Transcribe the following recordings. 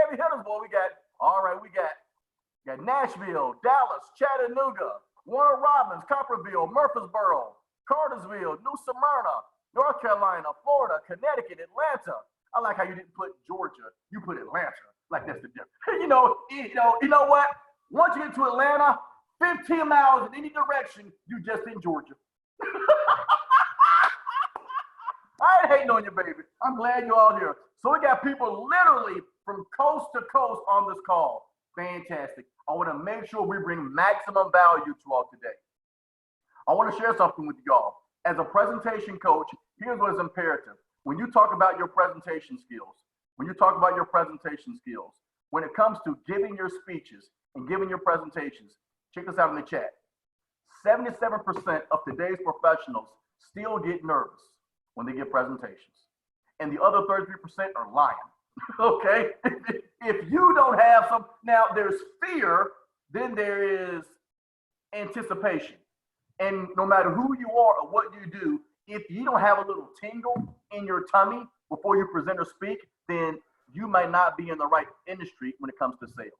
heavy hitters, boy. We got Nashville, Dallas, Chattanooga, Warner Robins, Copperville, Murfreesboro, Cartersville, New Smyrna, North Carolina, Florida, Connecticut, Atlanta. I like how you didn't put Georgia, you put Atlanta. Like that's the difference. You know what? Once you get to Atlanta, 15 miles in any direction, you just in Georgia. I ain't hating on you, baby. I'm glad you're all here. So we got people literally from coast to coast on this call. Fantastic. I want to make sure we bring maximum value to all today. I want to share something with y'all. As a presentation coach, here's what is imperative. When you talk about your presentation skills, when it comes to giving your speeches and giving your presentations, check this out in the chat. 77% of today's professionals still get nervous when they give presentations. And the other 33% are lying, okay? If you don't have some, now there's fear, then there is anticipation. And no matter who you are or what you do, if you don't have a little tingle in your tummy before you present or speak, then you might not be in the right industry when it comes to sales.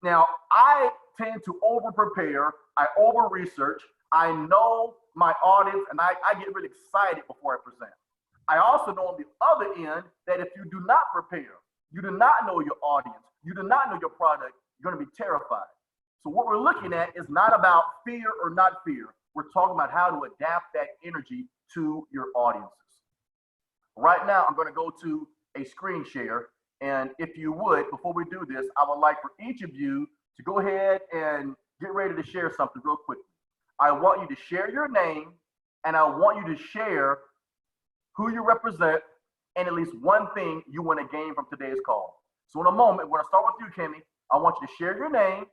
Now, I tend to over-prepare, I over-research, I know my audience, and I get really excited before I present. I also know on the other end that if you do not prepare, you do not know your audience, you do not know your product, you're gonna be terrified. So what we're looking at is not about fear or not fear. We're talking about how to adapt that energy to your audiences. Right now, I'm gonna go to a screen share. And if you would, before we do this, I would like for each of you to go ahead and get ready to share something real quickly. I want you to share your name, and I want you to share who you represent and at least one thing you want to gain from today's call. So in a moment, we're going to start with you, Kimmy. I want you to share your name,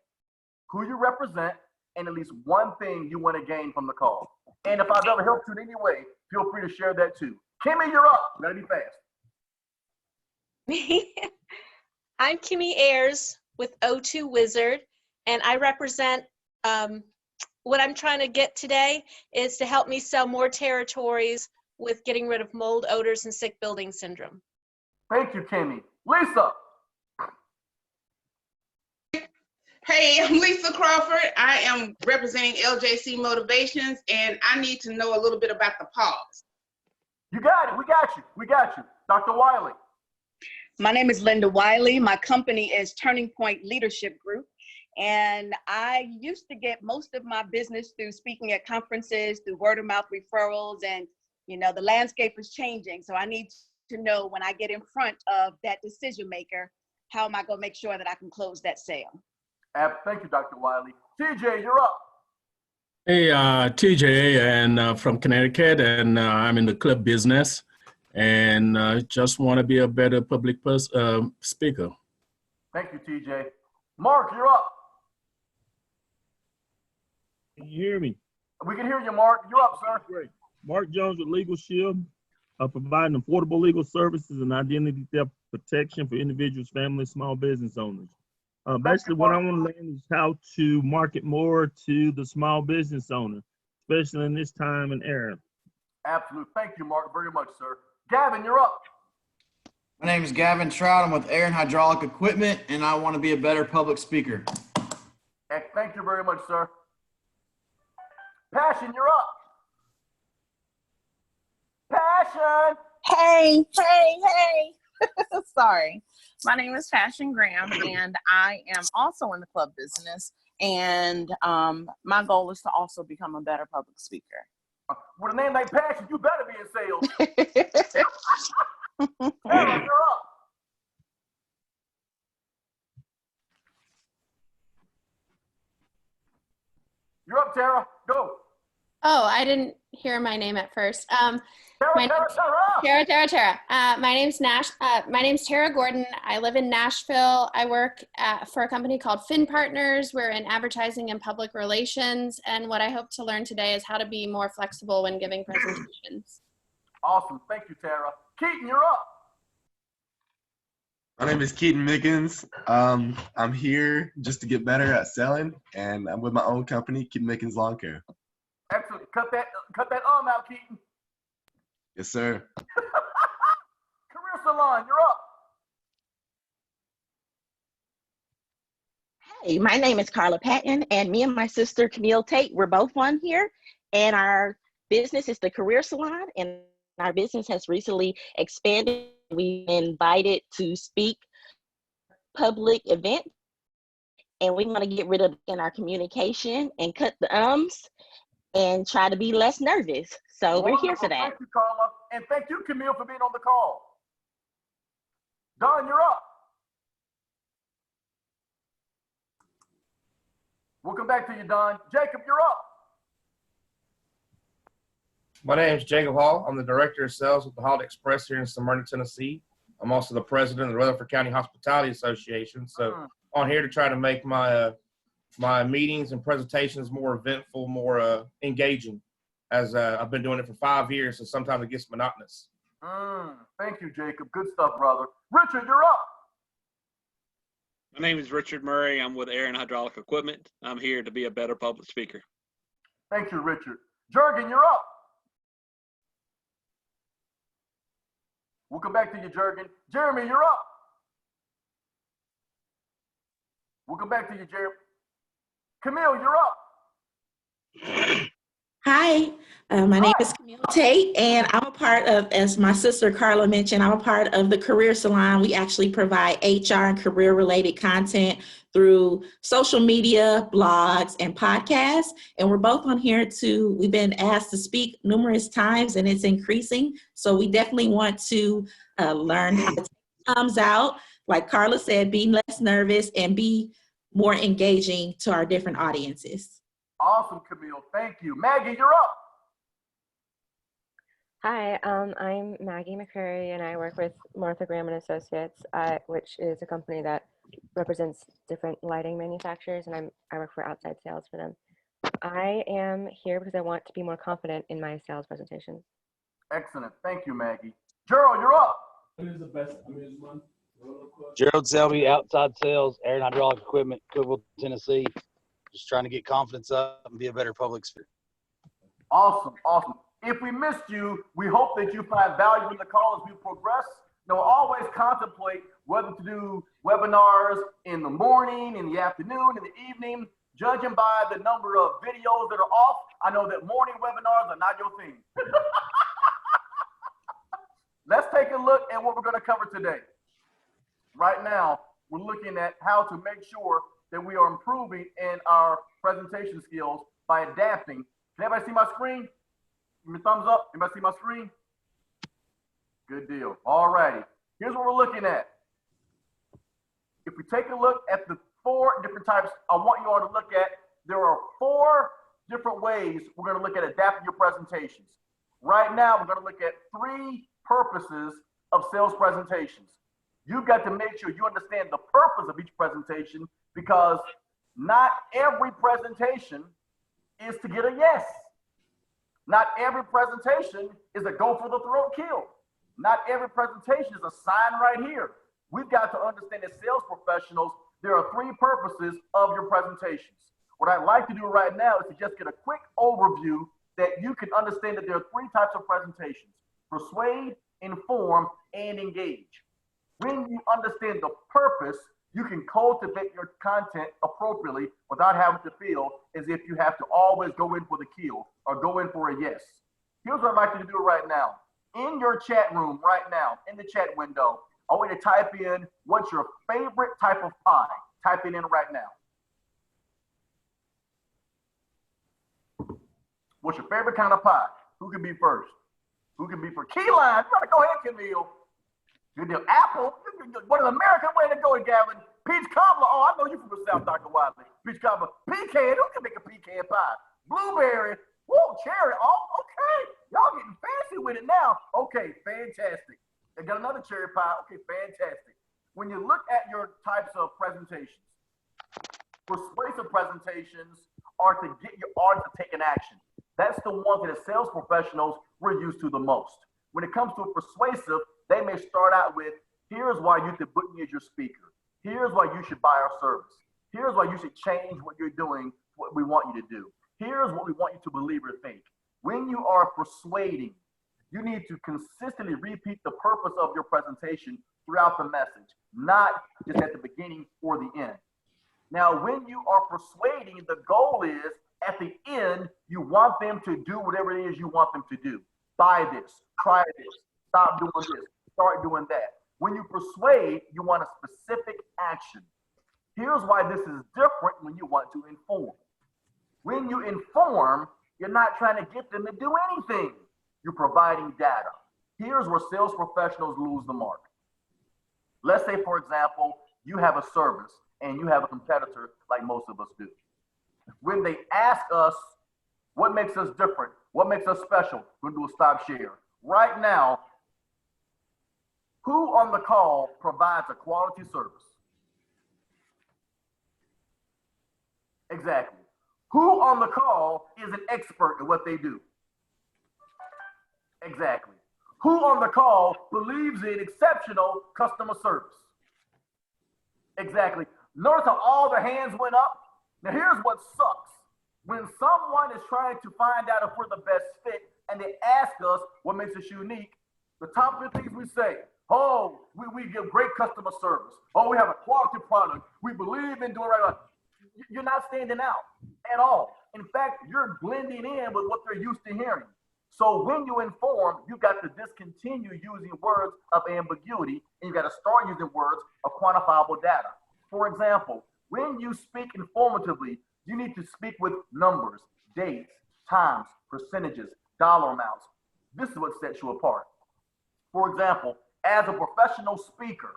who you represent, and at least one thing you want to gain from the call. And if I've ever helped you in any way, feel free to share that too. Kimmy, you're up. You gotta be fast. I'm Kimmy Ayers with O2 Wizard, and I represent what I'm trying to get today is to help me sell more territories with getting rid of mold, odors, and sick building syndrome. Thank you, Kimmy. Lisa. Hey, I'm Lisa Crawford. I am representing LJC Motivations, and I need to know a little bit about the pause. You got it. We got you. Dr. Wiley. My name is Linda Wiley. My company is Turning Point Leadership Group. And I used to get most of my business through speaking at conferences, through word of mouth referrals, and the landscape is changing. So I need to know when I get in front of that decision maker, how am I going to make sure that I can close that sale? Thank you, Dr. Wiley. TJ, you're up. Hey, TJ, and from Connecticut, and I'm in the club business, and just want to be a better public speaker. Thank you, TJ. Mark, you're up. Can you hear me? We can hear you, Mark. You're up, sir. Great. Mark Jones with Legal Shield, providing affordable legal services and identity theft protection for individuals, families, small business owners. Basically, what I want to learn is how to market more to the small business owner, especially in this time and era. Absolutely. Thank you, Mark, very much, sir. Gavin, you're up. My name is Gavin Trout. I'm with Air and Hydraulic Equipment, and I want to be a better public speaker. Thank you very much, sir. Passion, you're up. Passion. Hey. Sorry. My name is Passion Graham, and I am also in the club business. And my goal is to also become a better public speaker. With a name like Passion, you better be in sales. Tara, you're up. You're up, Tara. Go. Oh, I didn't hear my name at first. Tara. My name's Tara Gordon. I live in Nashville. I work for a company called Fin Partners. We're in advertising and public relations. And what I hope to learn today is how to be more flexible when giving presentations. Awesome. Thank you, Tara. Keaton, you're up. My name is Keaton Mickens. I'm here just to get better at selling, and I'm with my own company, Keaton Mickens Lawn Care. Excellent. Cut that arm out, Keaton. Yes, sir. Career Salon, you're up. Hey, my name is Carla Patton, and me and my sister Camille Tate, we're both on here, and our business is the Career Salon, and our business has recently expanded. We've been invited to speak public event, and we want to get rid of in our communication and cut the ums and try to be less nervous. So we're here for that. Thank you, Carla, and thank you, Camille, for being on the call. Don, you're up. We'll come back to you, Don. Jacob, you're up. My name is Jacob Hall. I'm the Director of Sales with the Holiday Express here in Smyrna, Tennessee. I'm also the President of the Rutherford County Hospitality Association. So on here to try to make my my meetings and presentations more eventful, more engaging, as I've been doing it for 5 years, so sometimes it gets monotonous. Thank you, Jacob. Good stuff, brother. Richard, you're up. My name is Richard Murray. I'm with Air and Hydraulic Equipment. I'm here to be a better public speaker. Thank you, Richard. Jurgen, you're up. We'll come back to you, Jurgen. Jeremy, you're up. We'll come back to you, Jeremy. Camille, you're up. Hi, my name is Camille Tate, and I'm a part of, as my sister Carla mentioned, I'm a part of the Career Salon. We actually provide HR and career-related content through social media, blogs, and podcasts. And we're both on here we've been asked to speak numerous times, and it's increasing. So we definitely want to learn how to take thumbs out. Like Carla said, be less nervous and be more engaging to our different audiences. Awesome, Camille. Thank you. Maggie, you're up. Hi, I'm Maggie McCurry, and I work with Martha Graham and Associates, which is a company that represents different lighting manufacturers, and I work for outside sales for them. I am here because I want to be more confident in my sales presentations. Excellent. Thank you, Maggie. Gerald, you're up. What is the best amusement? Gerald Selby, outside sales, air and hydraulic equipment, Cookville, Tennessee. Just trying to get confidence up and be a better public speaker. Awesome, awesome. If we missed you, we hope that you find value in the call as we progress. Always contemplate whether to do webinars in the morning, in the afternoon, in the evening. Judging by the number of videos that are off, I know that morning webinars are not your thing. Let's take a look at what we're going to cover today. Right now, we're looking at how to make sure that we are improving in our presentation skills by adapting. Can everybody see my screen? Give me a thumbs up. Anybody see my screen? Good deal. All righty. Here's what we're looking at. If we take a look at the 4 different types, I want you all to look at, there are 4 different ways we're going to look at adapting your presentations. Right now, we're going to look at 3 purposes of sales presentations. You've got to make sure you understand the purpose of each presentation, because not every presentation is to get a yes. Not every presentation is a go for the throat kill. Not every presentation is a sign right here. We've got to understand as sales professionals, there are 3 purposes of your presentations. What I'd like to do right now is to just get a quick overview that you can understand that there are 3 types of presentations: persuade, inform, and engage. When you understand the purpose, you can cultivate your content appropriately without having to feel as if you have to always go in for the kill or go in for a yes. Here's what I'd like you to do right now. In your chat room right now, in the chat window, I want you to type in, what's your favorite type of pie? Type it in right now. What's your favorite kind of pie? Who can be first? Who can be first? Key line. You gotta go ahead, Camille. Good deal. Apple. What an American way to go, Gavin. Peach cobbler. Oh, I know you from the South, Dr. Wiley. Peach cobbler. Pecan. Who can make a pecan pie? Blueberry. Whoa, cherry. Oh, okay. Y'all getting fancy with it now. Okay, fantastic. They got another cherry pie. Okay, fantastic. When you look at your types of presentations, persuasive presentations are to get your audience to take an action. That's the one that as sales professionals we're used to the most. When it comes to a persuasive, they may start out with, here's why you should book me as your speaker. Here's why you should buy our service. Here's why you should change what you're doing, what we want you to do. Here's what we want you to believe or think. When you are persuading, you need to consistently repeat the purpose of your presentation throughout the message, not just at the beginning or the end. Now, when you are persuading, the goal is at the end, you want them to do whatever it is you want them to do. Buy this, try this, stop doing this, start doing that. When you persuade, you want a specific action. Here's why this is different when you want to inform. When you inform, you're not trying to get them to do anything. You're providing data. Here's where sales professionals lose the mark. Let's say, for example, you have a service and you have a competitor like most of us do. When they ask us what makes us different, what makes us special, we're going to do a stop share. Right now, who on the call provides a quality service? Exactly. Who on the call is an expert at what they do? Exactly. Who on the call believes in exceptional customer service? Exactly. Notice how all the hands went up? Now here's what sucks. When someone is trying to find out if we're the best fit and they ask us what makes us unique, the top 3 things we say, oh, we give great customer service. Oh, we have a quality product. We believe in doing right. You're not standing out at all. In fact, you're blending in with what they're used to hearing. So when you inform, you got to discontinue using words of ambiguity, and you got to start using words of quantifiable data. For example, when you speak informatively, you need to speak with numbers, dates, times, percentages, dollar amounts. This is what sets you apart. For example, as a professional speaker,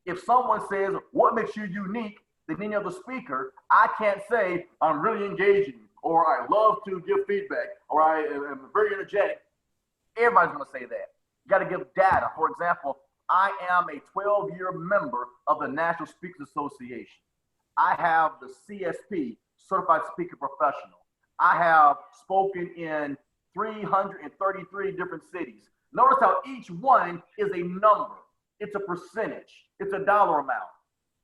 if someone says, what makes you unique than any other speaker, I can't say, I'm really engaging, or I love to give feedback, or I am very energetic. Everybody's going to say that. You got to give data. For example, I am a 12-year member of the National Speakers Association. I have the CSP, Certified Speaker Professional. I have spoken in 333 different cities. Notice how each one is a number. It's a percentage. It's a dollar amount.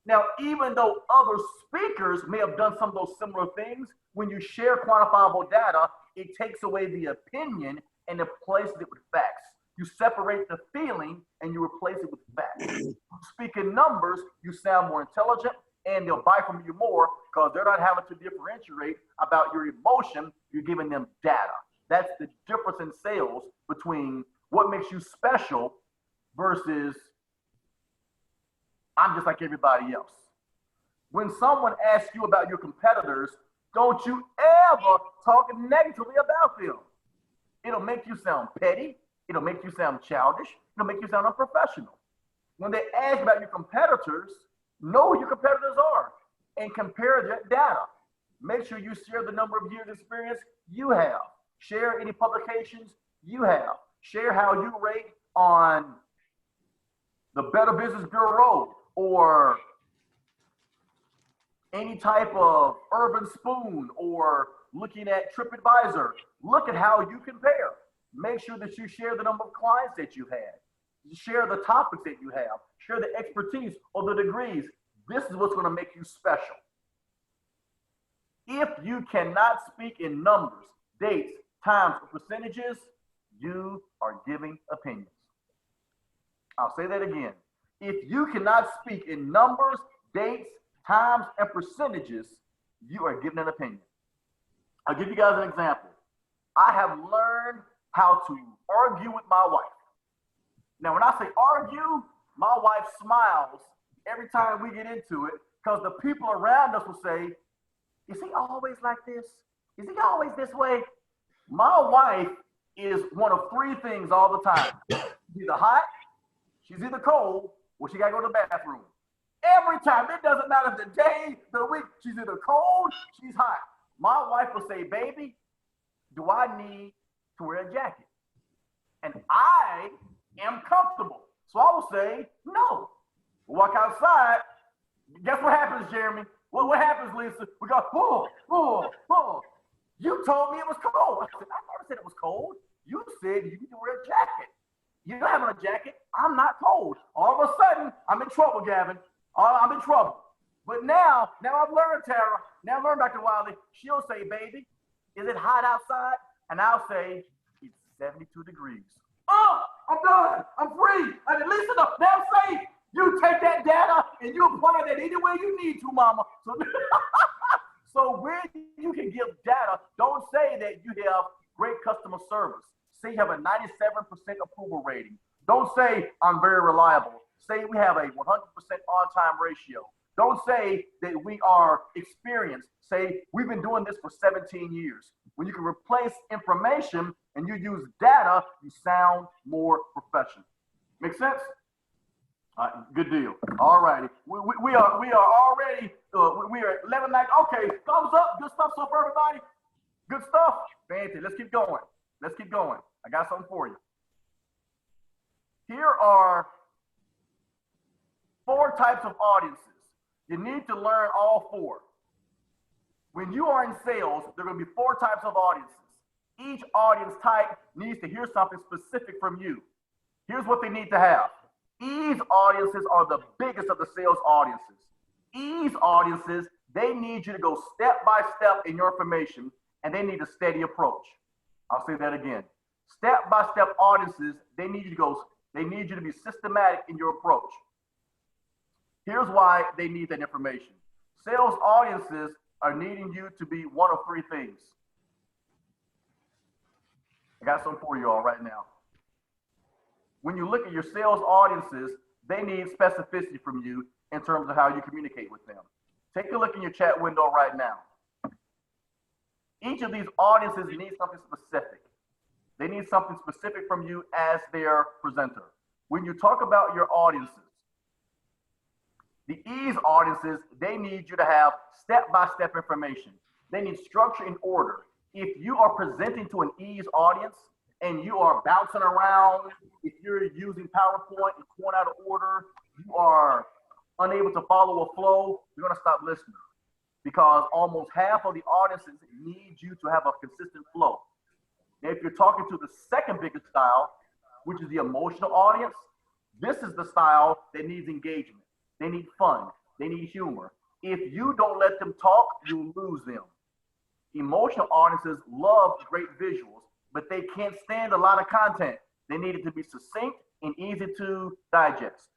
Now, even though other speakers may have done some of those similar things, when you share quantifiable data, it takes away the opinion and replaces it with facts. You separate the feeling and you replace it with facts. Speak in numbers, you sound more intelligent, and they'll buy from you more because they're not having to differentiate about your emotion. You're giving them data. That's the difference in sales between what makes you special versus I'm just like everybody else. When someone asks you about your competitors, don't you ever talk negatively about them. It'll make you sound petty. It'll make you sound childish. It'll make you sound unprofessional. When they ask about your competitors, know who your competitors are and compare that data. Make sure you share the number of years experience you have. Share any publications you have. Share how you rate on the Better Business Bureau or any type of Urban Spoon or looking at TripAdvisor. Look at how you compare. Make sure that you share the number of clients that you had. Share the topics that you have. Share the expertise or the degrees. This is what's going to make you special. If you cannot speak in numbers, dates, times, or percentages, you are giving opinions. I'll say that again. If you cannot speak in numbers, dates, times, and percentages, you are giving an opinion. I'll give you guys an example. I have learned how to argue with my wife. Now, when I say argue, my wife smiles every time we get into it because the people around us will say, is he always like this? Is he always this way? My wife is one of 3 things all the time. She's either hot, she's either cold, or she got to go to the bathroom. Every time. It doesn't matter the day, the week. She's either cold, she's hot. My wife will say, baby, do I need to wear a jacket? And I am comfortable. So I will say, no. We'll walk outside. Guess what happens, Jeremy? What happens, Lisa? We go, oh. You told me it was cold. I said, I never said it was cold. You said you need to wear a jacket. You don't have on a jacket. I'm not cold. All of a sudden, I'm in trouble, Gavin. I'm in trouble. But now I've learned, Tara. Now I've learned, Dr. Wiley. She'll say, baby, is it hot outside? And I'll say, it's 72 degrees. Oh, I'm done. I'm free. I mean, listen up. Now say, you take that data and you apply that any way you need to, mama. So, so when you can give data, don't say that you have great customer service. Say you have a 97% approval rating. Don't say I'm very reliable. Say we have a 100% on-time ratio. Don't say that we are experienced. Say we've been doing this for 17 years. When you can replace information and you use data, you sound more professional. Make sense? Good deal. All righty. We are already, we are at 11 nights. Okay, thumbs up. Good stuff so far, everybody. Good stuff. Fancy. Let's keep going. Let's keep going. I got something for you. Here are 4 types of audiences. You need to learn all 4. When you are in sales, there are going to be 4 types of audiences. Each audience type needs to hear something specific from you. Here's what they need to have. Ease audiences are the biggest of the sales audiences. Ease audiences, they need you to go step by step in your information, and they need a steady approach. I'll say that again. Step by step audiences, they need you to be systematic in your approach. Here's why they need that information. Sales audiences are needing you to be one of 3 things. I got something for you all right now. When you look at your sales audiences, they need specificity from you in terms of how you communicate with them. Take a look in your chat window right now. Each of these audiences needs something specific. They need something specific from you as their presenter. When you talk about your audiences, the ease audiences, they need you to have step-by-step information. They need structure and order. If you are presenting to an ease audience and you are bouncing around, if you're using PowerPoint and going out of order, you are unable to follow a flow, you're gonna stop listening, because almost half of the audiences need you to have a consistent flow. Now, if you're talking to the second biggest style, which is the emotional audience, this is the style that needs engagement. They need fun. They need humor. If you don't let them talk, you lose them. Emotional audiences love great visuals, but they can't stand a lot of content. They need it to be succinct and easy to digest.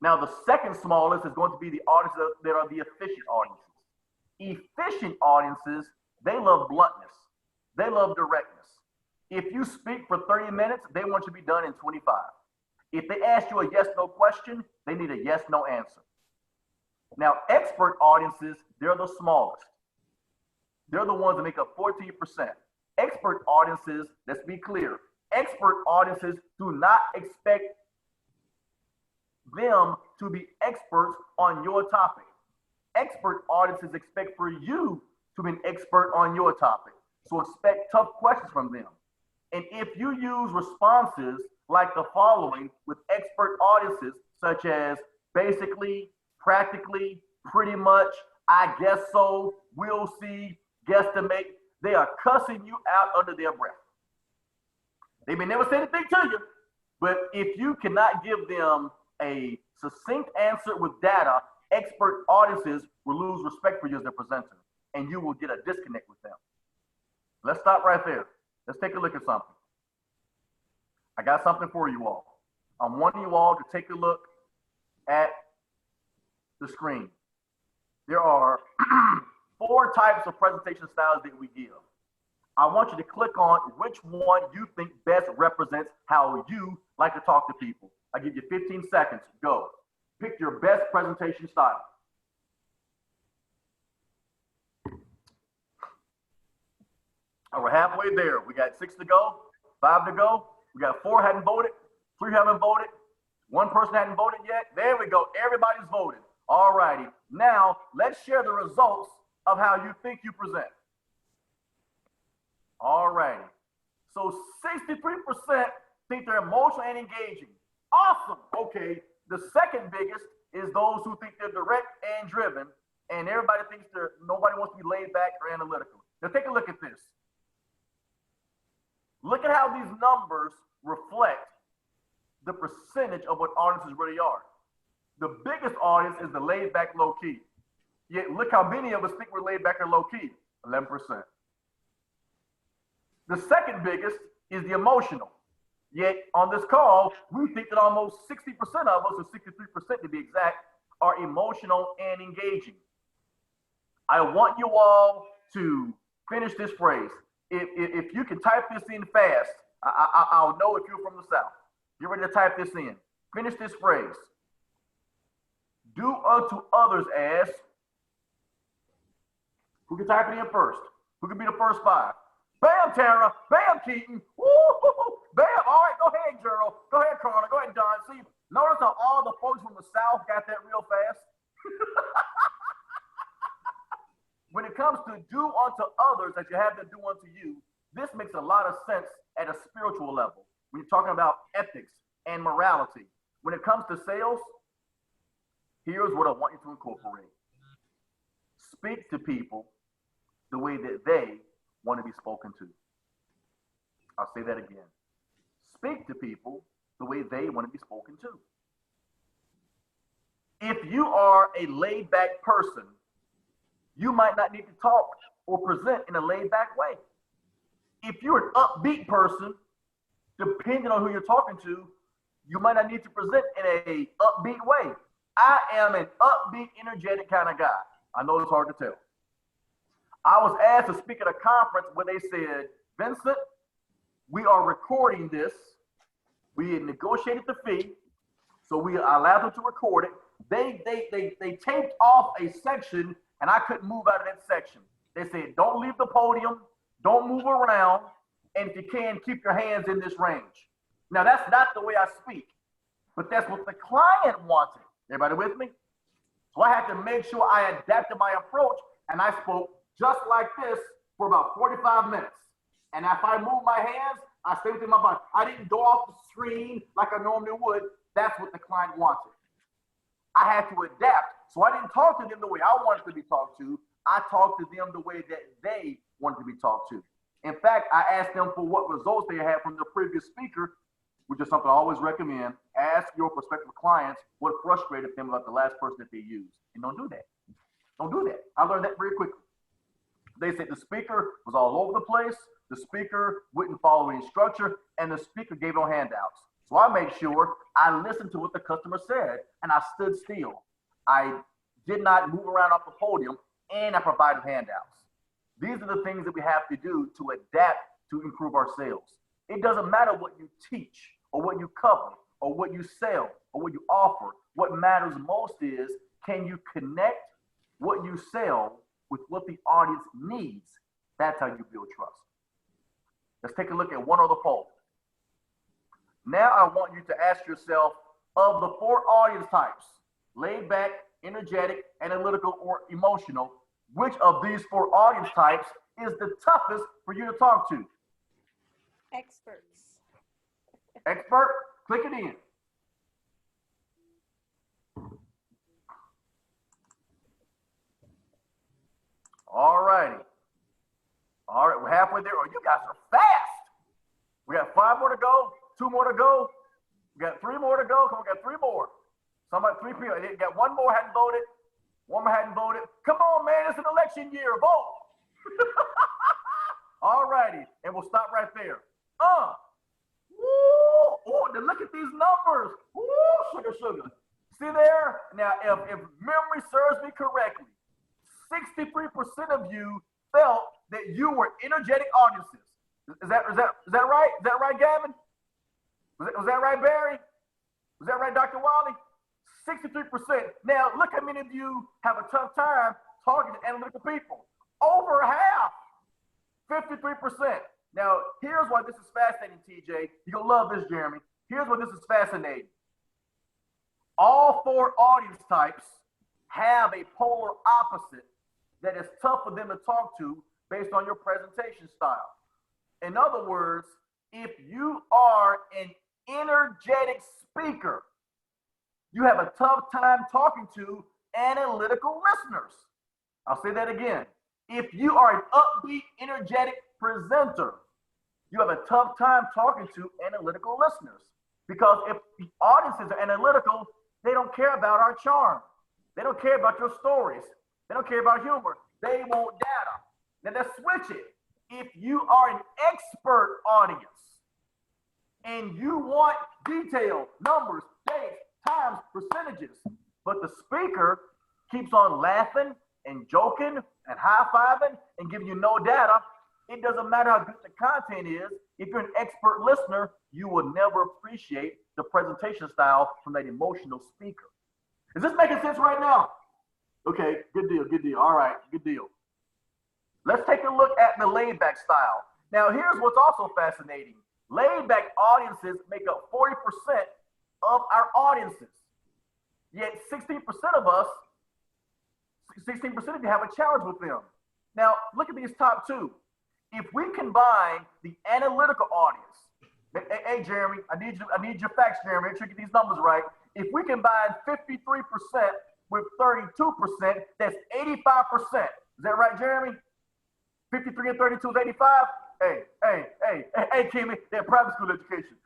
Now, the second smallest is going to be the audiences that are the efficient audiences. Efficient audiences, they love bluntness. They love directness. If you speak for 30 minutes, they want you to be done in 25. If they ask you a yes-no question, they need a yes-no answer. Now, expert audiences, they're the smallest. They're the ones that make up 14%. Expert audiences, let's be clear, expert audiences do not expect them to be experts on your topic. Expert audiences expect for you to be an expert on your topic. So expect tough questions from them. And if you use responses like the following with expert audiences, such as basically, practically, pretty much, I guess so, we'll see, guesstimate, they are cussing you out under their breath. They may never say anything to you, but if you cannot give them a succinct answer with data, expert audiences will lose respect for you as their presenter, and you will get a disconnect with them. Let's stop right there. Let's take a look at something. I got something for you all. I want you all to take a look at the screen. There are 4 types of presentation styles that we give. I want you to click on which one you think best represents how you like to talk to people. I give you 15 seconds. Go. Pick your best presentation style. Oh, we're halfway there. We got 6 to go, 5 to go. We got 4 hadn't voted, 3 haven't voted, 1 person hadn't voted yet. There we go. Everybody's voted. All righty. Now, let's share the results of how you think you present. All righty. So 63% think they're emotional and engaging. Awesome. Okay. The second biggest is those who think they're direct and driven, and everybody thinks nobody wants to be laid back or analytical. Now take a look at this. Look at how these numbers reflect the percentage of what audiences really are. The biggest audience is the laid back, low key. Yet look how many of us think we're laid back or low key, 11%. The second biggest is the emotional. Yet on this call, we think that almost 60% of us, or 63% to be exact, are emotional and engaging. I want you all to finish this phrase. If you can type this in fast, I'll know if you're from the South. Get ready to type this in. Finish this phrase. Do unto others as. Who can type it in first? Who can be the first 5? Bam, Tara. Bam, Keaton. Woo-hoo-hoo. Bam. All right, go ahead, Gerald. Go ahead, Carla. Go ahead, Don. See, notice how all the folks from the South got that real fast? When it comes to do unto others as you have them do unto you, this makes a lot of sense at a spiritual level. When you're talking about ethics and morality. When it comes to sales, here's what I want you to incorporate. Speak to people the way that they want to be spoken to. I'll say that again. Speak to people the way they want to be spoken to. If you are a laid-back person, you might not need to talk or present in a laid-back way. If you're an upbeat person, depending on who you're talking to, you might not need to present in a upbeat way. I am an upbeat, energetic kind of guy. I know it's hard to tell. I was asked to speak at a conference where they said, Vincent, we are recording this. We had negotiated the fee, so we allowed them to record it. They taped off a section, and I couldn't move out of that section. They said, don't leave the podium, don't move around, and if you can, keep your hands in this range. Now, that's not the way I speak, but that's what the client wanted. Everybody with me? So I had to make sure I adapted my approach, and I spoke just like this for about 45 minutes. And if I moved my hands, I stayed within my body. I didn't go off the screen like I normally would. That's what the client wanted. I had to adapt. So I didn't talk to them the way I wanted to be talked to. I talked to them the way that they wanted to be talked to. In fact, I asked them for what results they had from the previous speaker, which is something I always recommend. Ask your prospective clients what frustrated them about the last person that they used. And don't do that. Don't do that. I learned that very quickly. They said the speaker was all over the place. The speaker wouldn't follow any structure, and the speaker gave no handouts. So I made sure I listened to what the customer said, and I stood still. I did not move around off the podium, and I provided handouts. These are the things that we have to do to adapt to improve our sales. It doesn't matter what you teach or what you cover or what you sell or what you offer. What matters most is, can you connect what you sell with what the audience needs? That's how you build trust. Let's take a look at one other poll. Now I want you to ask yourself, of the 4 audience types, laid back, energetic, analytical, or emotional, which of these 4 audience types is the toughest for you to talk to? Experts. Expert, click it in. All righty. All right, we're halfway there. Oh, you guys are fast. We got 5 more to go, 2 more to go. We got 3 more to go. Come on, we got 3 more. Somebody, 3 people. They got 1 more hadn't voted. 1 more hadn't voted. Come on, man, it's an election year. Vote. All righty, and we'll stop right there. Woo! Look at these numbers. Woo! Sugar, sugar. See there? Now, if memory serves me correctly, 63% of you felt that you were energetic audiences. Is that right? Is that right, Gavin? Was that right, Barry? Was that right, Dr. Wiley? 63%. Now, look how many of you have a tough time talking to analytical people. Over half, 53%. Now, here's why this is fascinating, TJ. You're going to love this, Jeremy. Here's why this is fascinating. All 4 audience types have a polar opposite that is tough for them to talk to based on your presentation style. In other words, if you are an energetic speaker, you have a tough time talking to analytical listeners. I'll say that again. If you are an upbeat, energetic presenter, you have a tough time talking to analytical listeners. Because if the audiences are analytical, they don't care about our charm. They don't care about your stories. They don't care about humor. They want data. Now let's switch it. If you are an expert audience and you want detail, numbers, dates, times, percentages, but the speaker keeps on laughing and joking and high-fiving and giving you no data, it doesn't matter how good the content is. If you're an expert listener, you will never appreciate the presentation style from that emotional speaker. Is this making sense right now? Okay, good deal, good deal. All right, good deal. Let's take a look at the laid-back style. Now, here's what's also fascinating. Laid-back audiences make up 40% of our audiences. Yet 16% of us, 16% of you have a challenge with them. Now, look at these top two. If we combine the analytical audience, hey Jeremy, I need your facts, Jeremy. Make sure you get these numbers right. If we combine 53% with 32%, that's 85%. Is that right, Jeremy? 53 and 32 is 85? Hey, Kimmy, they're private school education.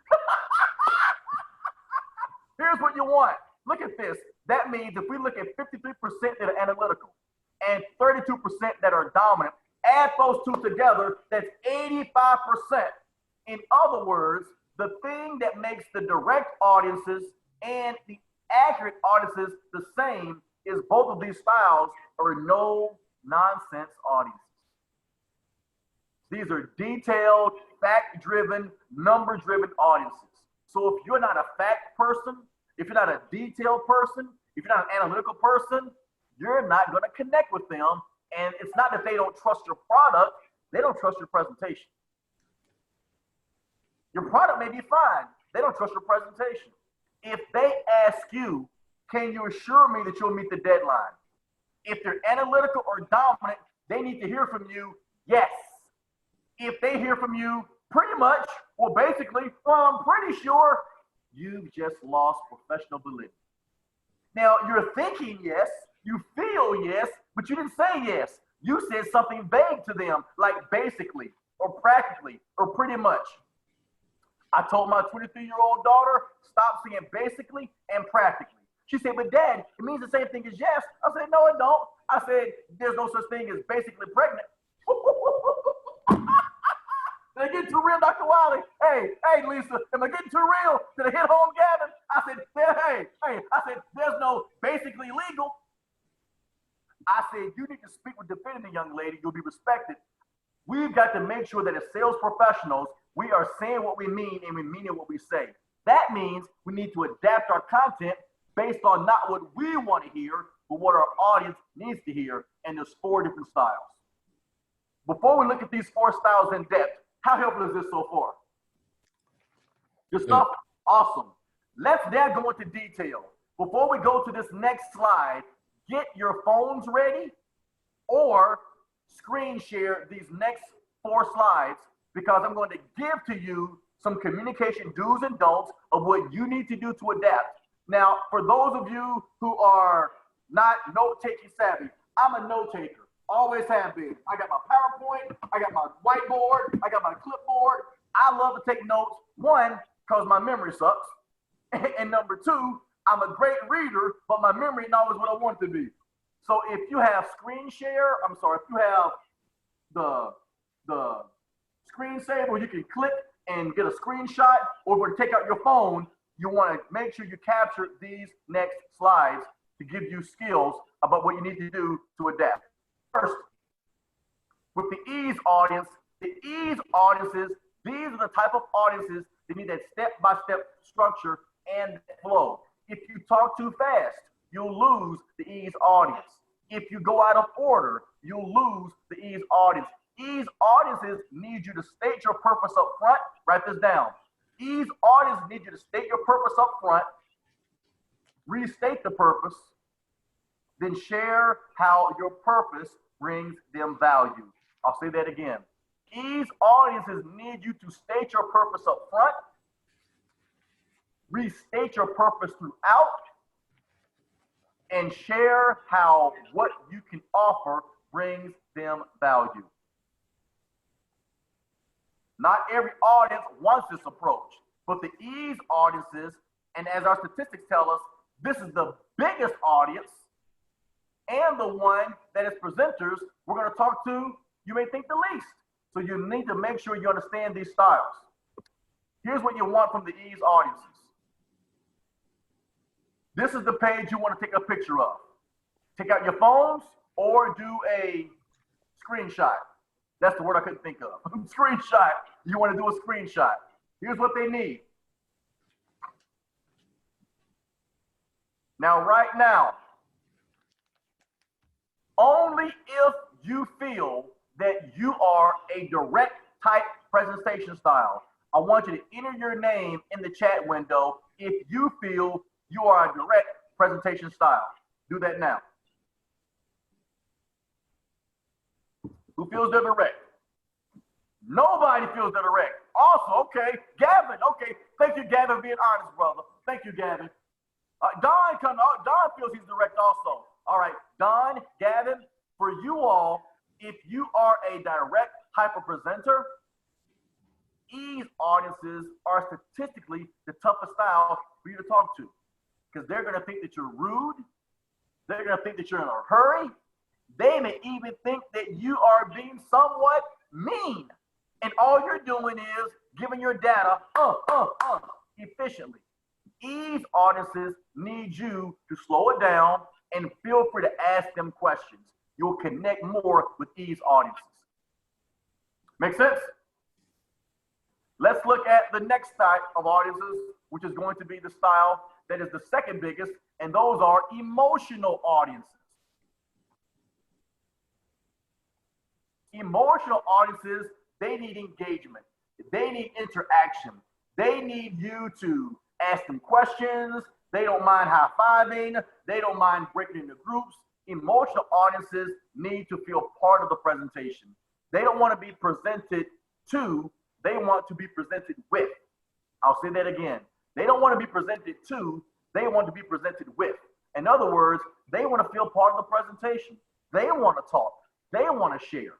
Here's what you want. Look at this. That means if we look at 53% that are analytical and 32% that are dominant, add those two together, that's 85%. In other words, the thing that makes the direct audiences and the accurate audiences the same is both of these styles are no nonsense audiences. These are detailed, fact-driven, number-driven audiences. So if you're not a fact person, if you're not a detailed person, if you're not an analytical person, you're not going to connect with them. And it's not that they don't trust your product, they don't trust your presentation. Your product may be fine, they don't trust your presentation. If they ask you, can you assure me that you'll meet the deadline? If they're analytical or dominant, they need to hear from you, yes. If they hear from you pretty much, well, basically, well, I'm pretty sure, you've just lost professional validity. Now, you're thinking yes, you feel yes, but you didn't say yes. You said something vague to them, like basically, or practically, or pretty much. I told my 23-year-old daughter, stop saying basically and practically. She said, but Dad, it means the same thing as yes. I said, no, it don't. I said, there's no such thing as basically pregnant. Did I get too real, Dr. Wiley? Hey, Lisa, am I getting too real? Did I hit home, Gavin? I said, hey, I said, there's no basically legal. I said, you need to speak with divinity, young lady. You'll be respected. We've got to make sure that as sales professionals, we are saying what we mean and we mean it what we say. That means we need to adapt our content based on not what we want to hear, but what our audience needs to hear. And there's 4 different styles. Before we look at these 4 styles in depth, how helpful is this so far? Good stuff? Awesome. Let's now go into detail. Before we go to this next slide, get your phones ready or screen share these next 4 slides because I'm going to give to you some communication do's and don'ts of what you need to do to adapt. Now, for those of you who are not note-taking savvy, I'm a note-taker. Always have been. I got my PowerPoint, I got my whiteboard, I got my clipboard. I love to take notes. 1, because my memory sucks. And number 2, I'm a great reader, but my memory isn't always what I want it to be. So if you have screen share, if you have the screensaver where you can click and get a screenshot, or if you take out your phone, you want to make sure you capture these next slides to give you skills about what you need to do to adapt. First, with the ease audience, the ease audiences, these are the type of audiences that need that step-by-step structure and flow. If you talk too fast, you'll lose the ease audience. If you go out of order, you'll lose the ease audience. Ease audiences need you to state your purpose up front. Write this down. Ease audiences need you to state your purpose up front, restate the purpose, then share how your purpose brings them value. I'll say that again. Ease audiences need you to state your purpose up front, restate your purpose throughout, and share how what you can offer brings them value. Not every audience wants this approach, but the ease audiences, and as our statistics tell us, this is the biggest audience and the one that as presenters we're going to talk to, you may think the least. So you need to make sure you understand these styles. Here's what you want from the ease audiences. This is the page you want to take a picture of. Take out your phones or do a screenshot. That's the word I couldn't think of. Screenshot. You want to do a screenshot. Here's what they need. Now, right now, only if you feel that you are a direct type presentation style, I want you to enter your name in the chat window if you feel you are a direct presentation style. Do that now. Who feels they're direct? Nobody feels they're direct. Also, okay, Gavin. Okay, thank you, Gavin, for being honest, brother. Thank you, Gavin. Don feels he's direct also. All right, Don, Gavin, for you all, if you are a direct hyper presenter, ease audiences are statistically the toughest style for you to talk to, because they're going to think that you're rude. They're going to think that you're in a hurry. They may even think that you are being somewhat mean. And all you're doing is giving your data efficiently. Ease audiences need you to slow it down and feel free to ask them questions. You'll connect more with ease audiences. Make sense? Let's look at the next type of audiences, which is going to be the style that is the second biggest, and those are emotional audiences. Emotional audiences, they need engagement. They need interaction. They need you to ask them questions. They don't mind high-fiving. They don't mind breaking into groups. Emotional audiences need to feel part of the presentation. They don't want to be presented to, they want to be presented with. I'll say that again. They don't want to be presented to, they want to be presented with. In other words, they want to feel part of the presentation. They want to talk. They want to share.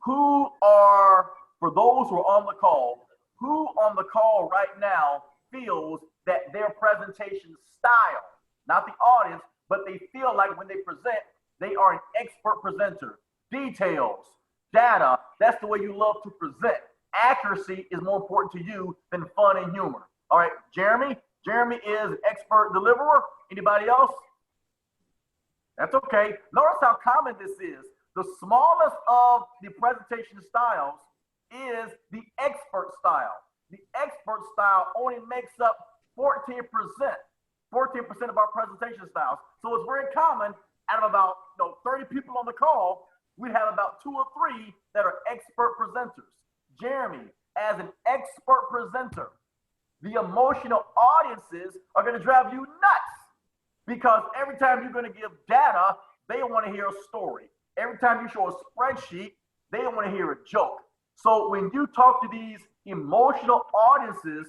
Who are, for those who are on the call, who on the call right now feels that their presentation style, not the audience, but they feel like when they present, they are an expert presenter. Details, data, that's the way you love to present. Accuracy is more important to you than fun and humor. All right, Jeremy? Jeremy is an expert deliverer. Anybody else? That's okay. Notice how common this is. The smallest of the presentation styles is the expert style. The expert style only makes up 14% of our presentation styles. So it's very common, out of about 30 people on the call, we'd have about 2 or 3 that are expert presenters. Jeremy, as an expert presenter, the emotional audiences are going to drive you nuts, because every time you're going to give data, they want to hear a story. Every time you show a spreadsheet, they want to hear a joke. So when you talk to these emotional audiences,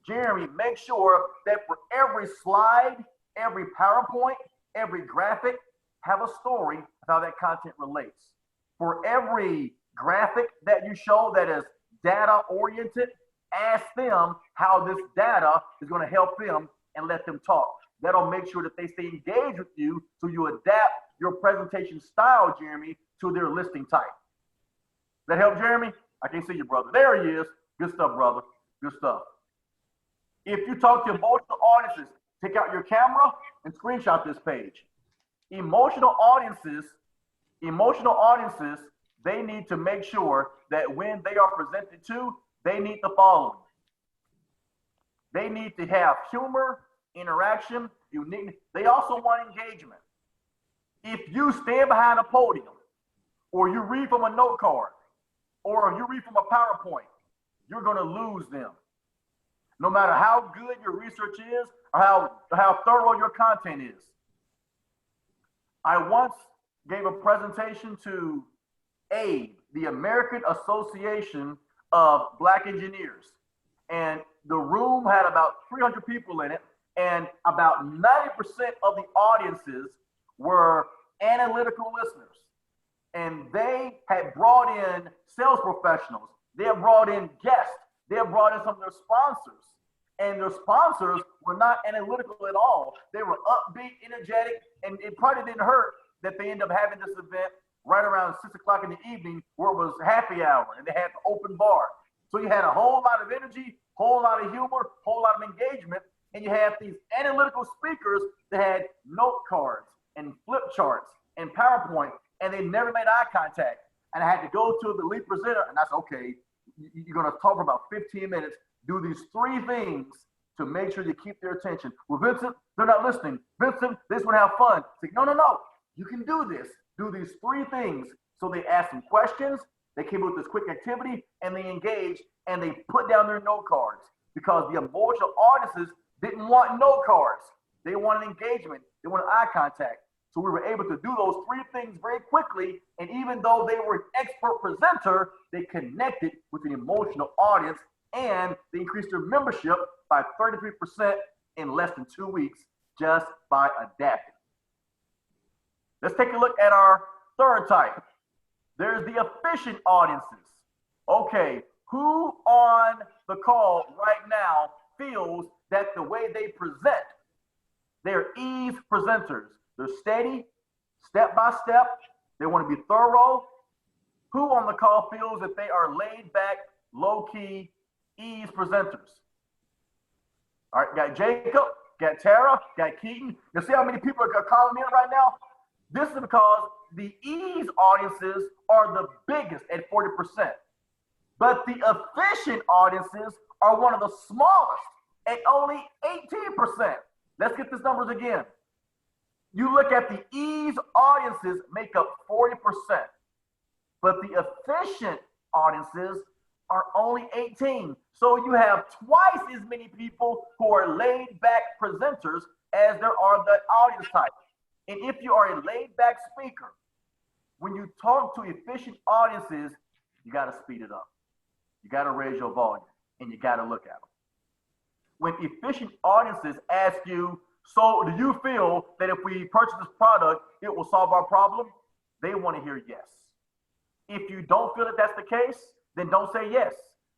Jeremy, make sure that for every slide, every PowerPoint, every graphic, have a story of how that content relates. For every graphic that you show that is data oriented, ask them how this data is going to help them and let them talk. That'll make sure that they stay engaged with you, so you adapt your presentation style, Jeremy, to their listing type. That help, Jeremy? I can't see you, brother. There he is. Good stuff, brother. Good stuff. If you talk to emotional audiences, take out your camera and screenshot this page. Emotional audiences, they need to make sure that when they are presented to, they need the following. They need to have humor, interaction, uniqueness. They also want engagement. If you stand behind a podium, or you read from a note card, or you read from a PowerPoint, you're going to lose them. No matter how good your research is or how thorough your content is. I once gave a presentation to AID, the American Association of Black Engineers. And the room had about 300 people in it, and about 90% of the audiences were analytical listeners. And they had brought in sales professionals. They had brought in guests. They had brought in some of their sponsors. And their sponsors were not analytical at all. They were upbeat, energetic, and it probably didn't hurt that they ended up having this event right around 6 o'clock in the evening, where it was happy hour and they had the open bar. So you had a whole lot of energy, whole lot of humor, whole lot of engagement, and you have these analytical speakers that had note cards and flip charts and PowerPoint, and they never made eye contact. And I had to go to the lead presenter, and I said, okay, you're gonna talk for about 15 minutes, do these 3 things to make sure you keep their attention. Well, Vincent, they're not listening. Vincent, they just wanna have fun. It's like, no, you can do this. Do these 3 things. So they asked some questions, they came up with this quick activity, and they engaged, and they put down their note cards because the emotional audiences didn't want note cards. They wanted engagement. They wanted eye contact. So we were able to do those 3 things very quickly. And even though they were an expert presenter, they connected with the emotional audience, and they increased their membership by 33% in less than 2 weeks just by adapting. Let's take a look at our third type. There's the efficient audiences. Okay, who on the call right now feels that the way they present, they're ease presenters? They're steady, step by step. They want to be thorough. Who on the call feels that they are laid back, low key, ease presenters? All right, got Jacob, got Tara, got Keaton. You see how many people are calling in right now? This is because the ease audiences are the biggest at 40%. But the efficient audiences are one of the smallest at only 18%. Let's get these numbers again. You look at the ease audiences make up 40%, but the efficient audiences are only 18. So you have twice as many people who are laid back presenters as there are the audience type. And if you are a laid back speaker, when you talk to efficient audiences, you got to speed it up. You got to raise your volume, and you got to look at them. When efficient audiences ask you, so do you feel that if we purchase this product, it will solve our problem? They want to hear yes. If you don't feel that that's the case, then don't say yes.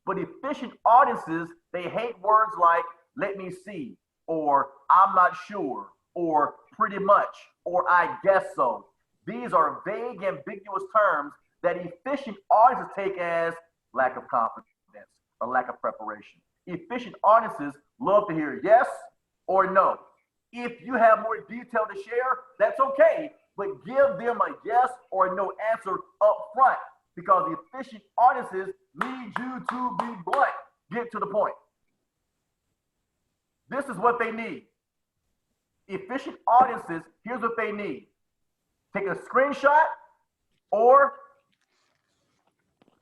But efficient audiences, they hate words like, let me see, or I'm not sure, or pretty much, or I guess so. These are vague, ambiguous terms that efficient audiences take as lack of confidence or lack of preparation. Efficient audiences love to hear yes or no. If you have more detail to share, that's okay, but give them a yes or a no answer up front, because efficient audiences need you to be blunt. Get to the point. This is what they need. Efficient audiences, here's what they need. Take a screenshot or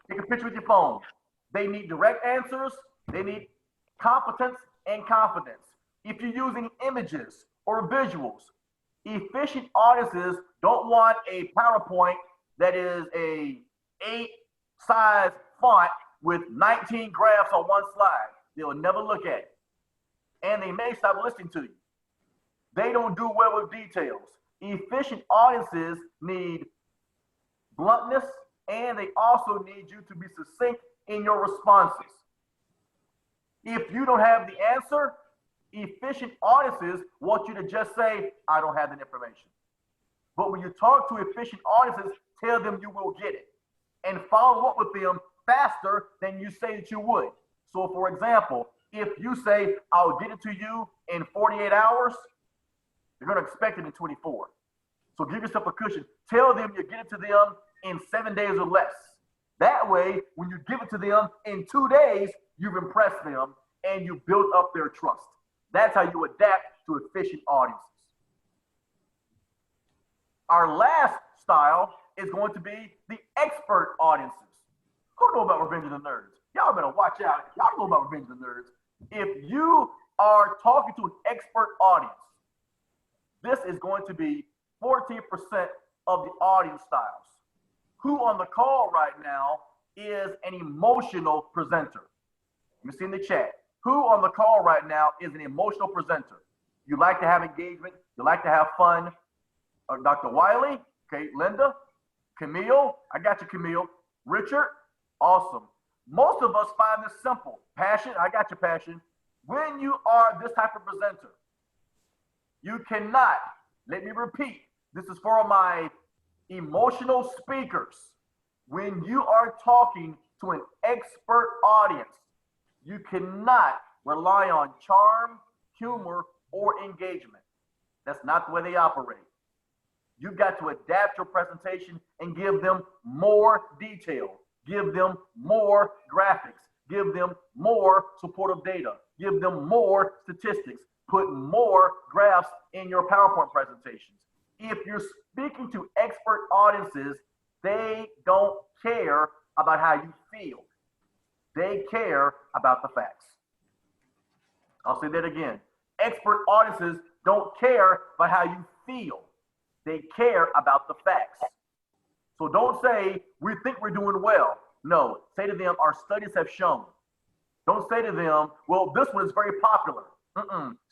take a picture with your phone. They need direct answers. They need competence and confidence. If you're using images or visuals, efficient audiences don't want a PowerPoint that is a 8 size font with 19 graphs on one slide. They'll never look at it. And they may stop listening to you. They don't do well with details. Efficient audiences need bluntness, and they also need you to be succinct in your responses. If you don't have the answer, efficient audiences want you to just say, I don't have that information. But when you talk to efficient audiences, tell them you will get it and follow up with them faster than you say that you would. So for example, if you say, I'll get it to you in 48 hours, you're going to expect it in 24. So give yourself a cushion. Tell them you get it to them in 7 days or less. That way, when you give it to them in 2 days, you've impressed them and you built up their trust. That's how you adapt to efficient audiences. Our last style is going to be the expert audiences. Who know about Revenge of the Nerds? Y'all better watch out. Y'all know about Revenge of the Nerds. If you are talking to an expert audience, this is going to be 14% of the audience styles. Who on the call right now is an emotional presenter? You see in the chat. Who on the call right now is an emotional presenter? You like to have engagement. You like to have fun. Dr. Wiley, okay, Linda, Camille, I got you, Camille. Richard, awesome. Most of us find this simple. Passion, I got you, Passion. When you are this type of presenter, you cannot, let me repeat, this is for my emotional speakers. When you are talking to an expert audience, you cannot rely on charm, humor, or engagement. That's not the way they operate. You've got to adapt your presentation and give them more detail, give them more graphics, give them more supportive data, give them more statistics, put more graphs in your PowerPoint presentations. If you're speaking to expert audiences, they don't care about how you feel. They care about the facts. I'll say that again. Expert audiences don't care about how you feel. They care about the facts. So don't say, we think we're doing well. No, say to them, our studies have shown. Don't say to them, well, this one is very popular.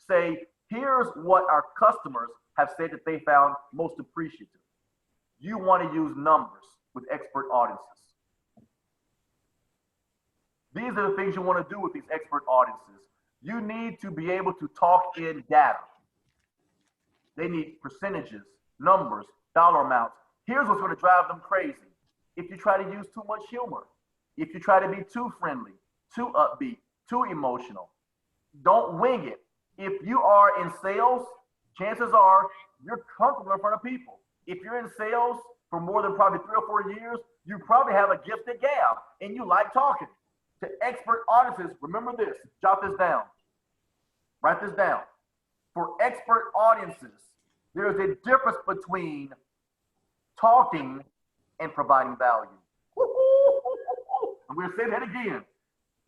Say, here's what our customers have said that they found most appreciative. You want to use numbers with expert audiences. These are the things you want to do with these expert audiences. You need to be able to talk in data. They need percentages, numbers, dollar amounts. Here's what's going to drive them crazy. If you try to use too much humor, if you try to be too friendly, too upbeat, too emotional, don't wing it. If you are in sales, chances are you're comfortable in front of people. If you're in sales for more than probably 3 or 4 years, you probably have a gifted gab and you like talking. To expert audiences, remember this, jot this down, write this down. For expert audiences, there is a difference between talking and providing value. I'm going to say that again.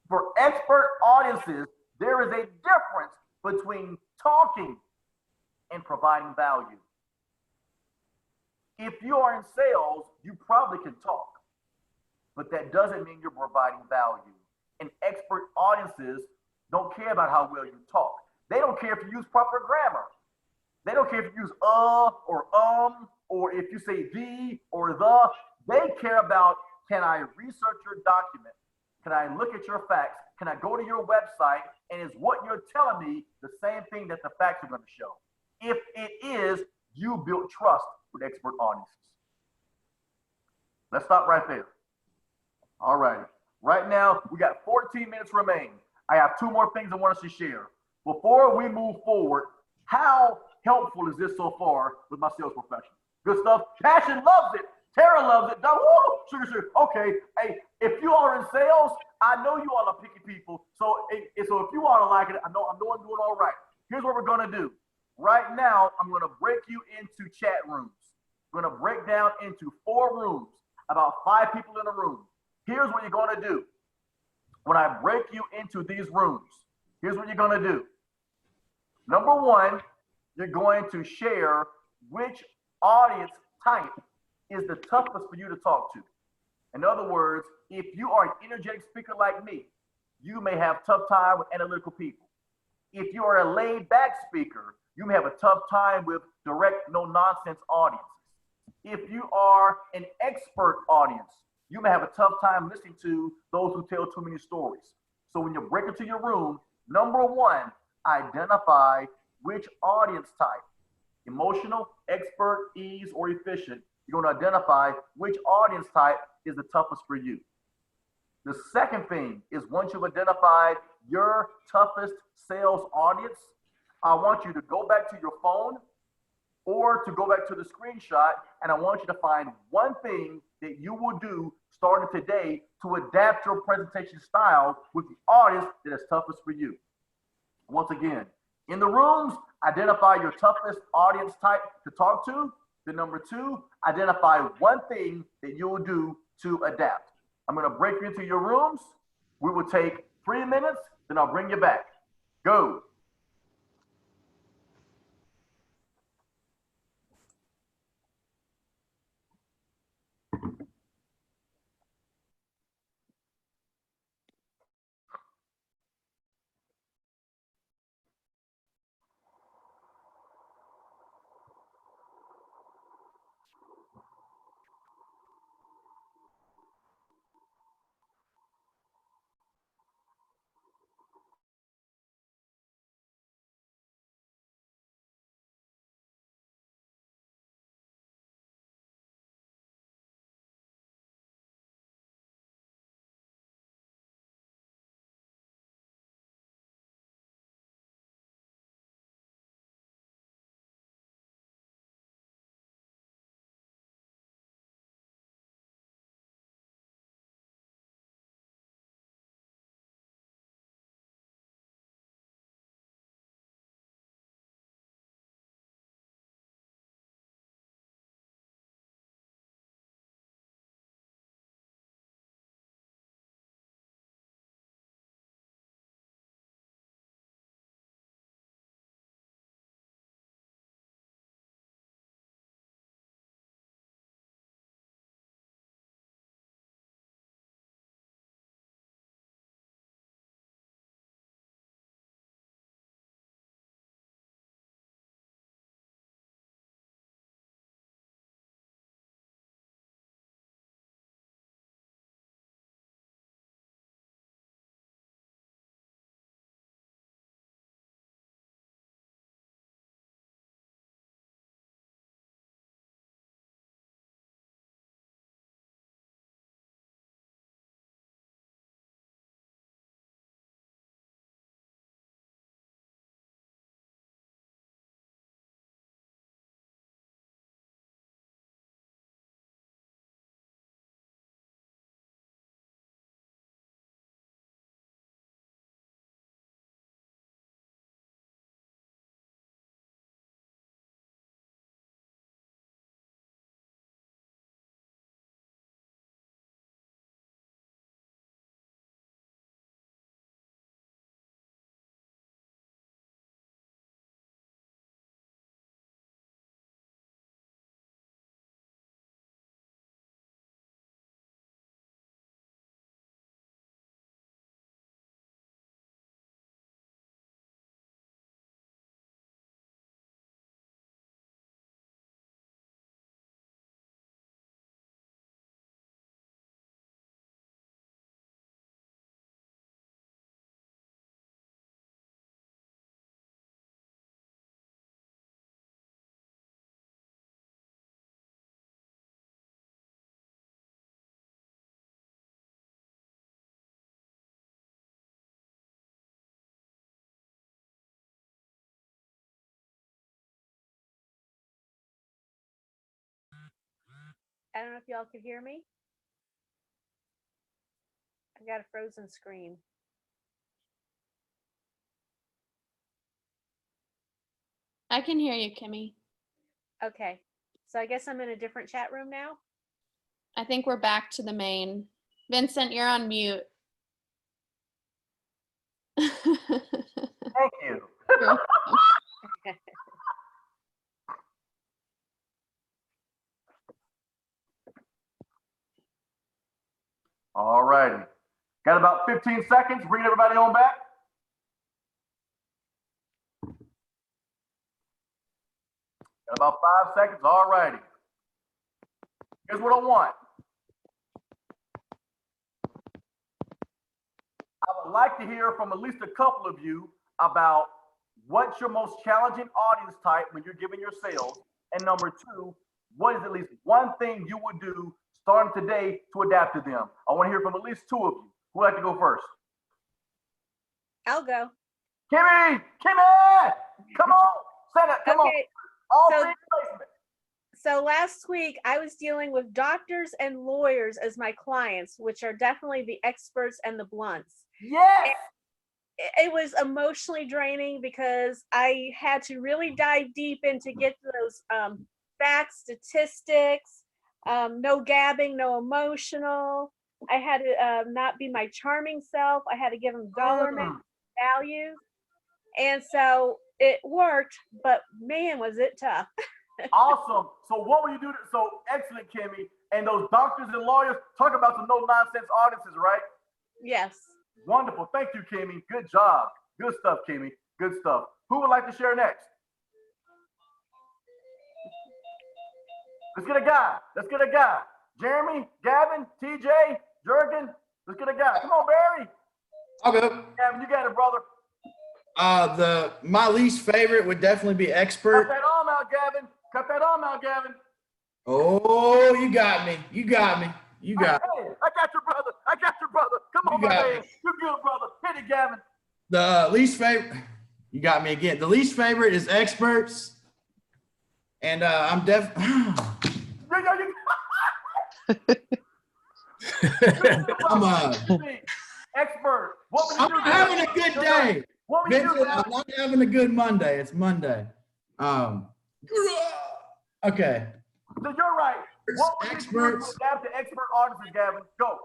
For expert audiences, there is a difference between talking and providing value. If you are in sales, you probably can talk, but that doesn't mean you're providing value. And expert audiences don't care about how well you talk. They don't care if you use proper grammar. They don't care if you use or if you say the or the. They care about, can I research your document? Can I look at your facts? Can I go to your website? And is what you're telling me the same thing that the facts are going to show? If it is, you build trust with expert audiences. Let's stop right there. All right. Right now, we got 14 minutes remaining. I have 2 more things I want us to share. Before we move forward, how helpful is this so far with my sales profession? Good stuff. Passion loves it. Tara loves it. Woo! Sugar. Okay. Hey, if you are in sales, I know you all are picky people. So if you all are liking it, I know I'm doing all right. Here's what we're going to do. Right now, I'm going to break you into chat rooms. We're going to break down into 4 rooms, about 5 people in a room. Here's what you're going to do. When I break you into these rooms, here's what you're going to do. Number 1, you're going to share which audience type is the toughest for you to talk to. In other words, if you are an energetic speaker like me, you may have tough time with analytical people. If you are a laid-back speaker, you may have a tough time with direct, no-nonsense audiences. If you are an expert audience, you may have a tough time listening to those who tell too many stories. So when you break into your room, number 1, identify which audience type, emotional, expert, ease, or efficient. You're going to identify which audience type is the toughest for you. The second thing is, once you've identified your toughest sales audience, I want you to go back to your phone or to go back to the screenshot, and I want you to find one thing that you will do starting today to adapt your presentation style with the audience that is toughest for you. Once again, in the rooms, identify your toughest audience type to talk to. Then number 2, identify one thing that you will do to adapt. I'm going to break you into your rooms. We will take 3 minutes, then I'll bring you back. Go. I don't know if y'all could hear me. I got a frozen screen. I can hear you, Kimmy. Okay, so I guess I'm in a different chat room now. I think we're back to the main. Vincent, you're on mute. Thank you. All righty. Got about 15 seconds. Bring everybody on back. Got about 5 seconds. All righty. Here's what I want. I would like to hear from at least a couple of you about what's your most challenging audience type when you're giving your sales. And number two, what is at least one thing you would do starting today to adapt to them? I want to hear from at least two of you. Who would like to go first? I'll go. Kimmy! Come on! Say that, come on. All so- three placement. So last week I was dealing with doctors and lawyers as my clients, which are definitely the experts and the blunts. Yes. It was emotionally draining because I had to really dive deep in to get to those facts, statistics, no gabbing, no emotional. I had to not be my charming self. I had to give them dollar values. And so it worked, but man, was it tough. Awesome. So what will you do? So excellent, Kimmy. And those doctors and lawyers, talk about some no-nonsense audiences, right? Yes. Wonderful. Thank you, Kimmy. Good job. Good stuff, Kimmy. Good stuff. Who would like to share next? Let's get a guy. Let's get a guy. Jeremy, Gavin, TJ, Jurgen. Let's get a guy. Come on, Barry. I'll go. Gavin, you got it, brother. My least favorite would definitely be expert. Cut that arm out, Gavin. Cut that arm out, Gavin. Oh, you got me. You got me. You got me. Hey, I got your brother. I got your brother. Come on, my got man. You're good, brother. Hit it, Gavin. The least favorite, you got me again. The least favorite is experts. And I'm expert. I'm not having a good day. Vincent, I'm not having a good Monday. It's Monday. Okay. So you're right. What would you do to adapt to expert audiences, Gavin? Go.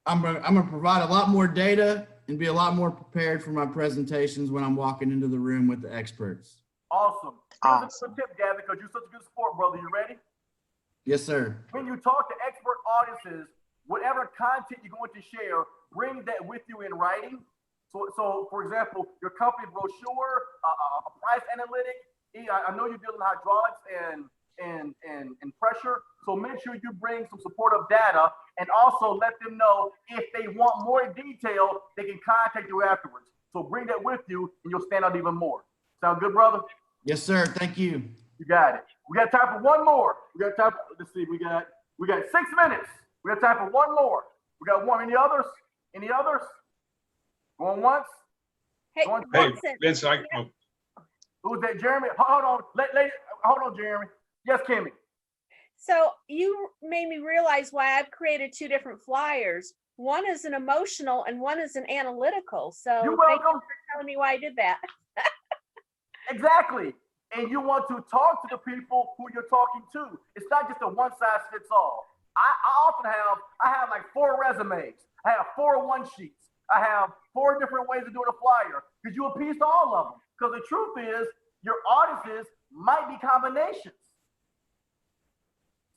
I'm gonna provide a lot more data and be a lot more prepared for my presentations when I'm walking into the room with the experts. Awesome. Here's a tip, Gavin, because you're such a good sport, brother. You ready? Yes, sir. When you talk to expert audiences, whatever content you're going to share, bring that with you in writing. So for example, your company brochure, a price analytic. I know you deal in hydraulics and pressure. So make sure you bring some supportive data and also let them know if they want more detail, they can contact you afterwards. So bring that with you and you'll stand out even more. Sound good, brother? Yes, sir. Thank you. You got it. We got time for one more. We got time for, let's see, we got 6 minutes. We got time for one more. We got one. Any others? Any others? Going once? Hey, Vincent, Who's that, Jeremy? Hold on. Hold on, Jeremy. Yes, Kimmy. So you made me realize why I've created two different flyers. One is an emotional and one is an analytical. So You're thank you welcome. for telling me why I did that. Exactly. And you want to talk to the people who you're talking to. It's not just a one size fits all. I often have like 4 resumes. I have 4 one-sheets. I have 4 different ways of doing a flyer because you appease to all of them. Because the truth is, your audiences might be combinations.